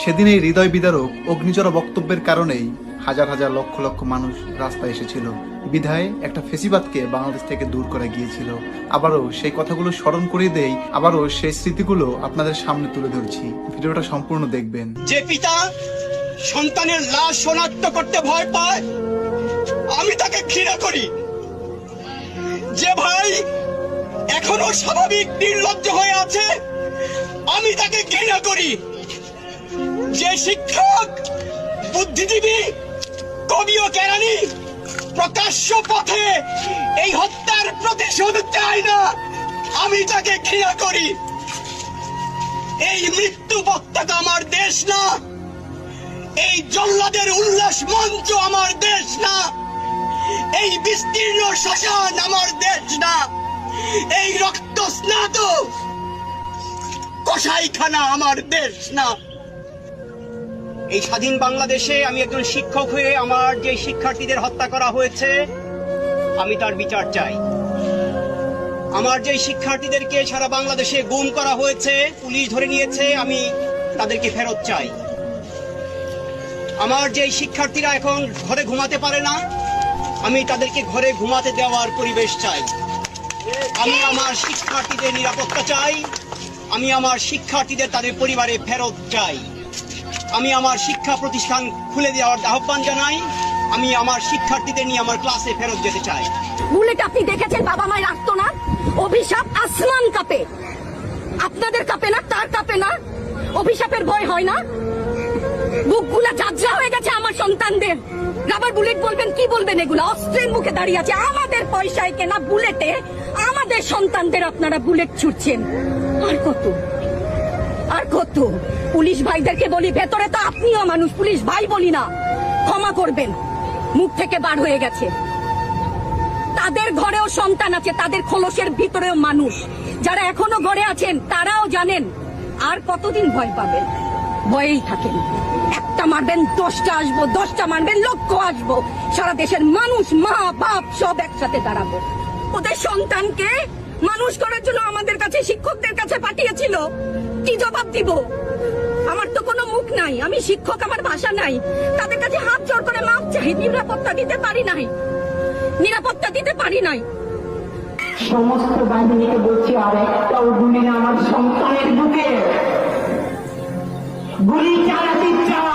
সেদিন এই হৃদয় বিদারক অগ্নিচরা বক্তব্যের কারণেই হাজার হাজার লক্ষ লক্ষ মানুষ রাস্তায় এসেছিল। বিধায় একটা ফেসিবাদকে বাংলাদেশ থেকে দূর করে গিয়েছিল। আবারও সেই কথাগুলো স্মরণ করিয়ে দেই, আবারও সেই স্মৃতিগুলো আপনাদের সামনে তুলে ধরছি। ভিডিওটা সম্পূর্ণ দেখবেন। যে পিতা সন্তানের লাশ শনাক্ত করতে ভয় পায়, আমি তাকে ঘৃণা করি। যে ভাই এখনো স্বাভাবিক নির্লজ্জ হয়ে আছে, আমি তাকে ঘৃণা করি। যে শিক্ষক, বুদ্ধিজীবী, কবি ও কেরানি প্রকাশ্য পথে এই হত্যার প্রতিশোধ চায় না, আমি তাকে ঘৃণা করি। এই মৃত্যু পতাকা আমার দেশ না, এই জল্লাদের উল্লাস মঞ্চ আমার দেশ না, এই বিস্তীর্ণ শ্মশান আমার দেশ না, এই রক্ত স্নাত কসাইখানা আমার দেশ না। এই স্বাধীন বাংলাদেশে আমি একজন শিক্ষক হয়ে আমার যে শিক্ষার্থীদের হত্যা করা হয়েছে, আমি তার বিচার চাই। আমার যে শিক্ষার্থীদেরকে সারা বাংলাদেশে গুম করা হয়েছে, পুলিশ ধরে নিয়েছে, আমি তাদেরকে ফেরত চাই। আমার যে শিক্ষার্থীরা এখন ঘরে ঘুমাতে পারে না, আমি তাদেরকে ঘরে ঘুমাতে দেওয়ার পরিবেশ চাই। আমি আমার শিক্ষার্থীদের নিরাপত্তা চাই। আমি আমার শিক্ষার্থীদের তাদের পরিবারে ফেরত চাই। আমি আমার শিক্ষা প্রতিষ্ঠান খুলে দেওয়ার আহ্বান জানাই। আমি আমার শিক্ষার্থীদের নিয়ে আমার ক্লাসে ফেরত যেতে চাই। বুলেট আপনি দেখেছেন বাবা মায়ের আর্তনাদ, অভিশাপ আসমান কাঁপে। আপনাদের কাঁপে না? তার কাঁপে না? অভিশাপের ভয় হয় না? বুকগুলা ঝাঁঝরা হয়ে গেছে আমার সন্তানদের। রাবার বুলেট বলবেন, কি বলবেন? এগুলো অস্ত্রের মুখে দাঁড়িয়ে আছে। আমাদের পয়সায় কেনা বুলেটে আমাদের সন্তানদের আপনারা বুলেট ছুটছেন। আর কত আর কত? পুলিশ ভাইদেরকে বলি, ভেতরে তো আপনিও মানুষ, পুলিশ ভাই বলি না, ক্ষমা করবেন, মুখ থেকে বার হয়ে গেছে। তাদের ঘরেও সন্তান আছে, তাদের খোলসের ভিতরেও মানুষ। যারা এখনো ঘরে আছেন তারাও জানেন আর কতদিন ভয় পাবেন। ভয়েই থাকেন। একটা মারবেন 10টা আসবো, 10টা মারবেন লক্ষ আসবো। সারা দেশের মানুষ, মা বাপ সব একসাথে দাঁড়াবো। ওদের সন্তানকে মানুষ করার জন্য আমাদের কাছে, শিক্ষকদের কাছে পাঠিয়েছিল। কি জবাব দিব? আমার তো কোনো মুখ নাই, আমি শিক্ষক, আমার ভাষা নাই। তাদের কাছে হাত জোড় করে মাপ চাই। নিরাপত্তা দিতে পারি নাই, নিরাপত্তা দিতে পারি নাই। সমস্ত বাহিনীকে বলছি, আর একটাও গুলি না আমার সন্তানের বুকে। গুলি চালাতে চাই।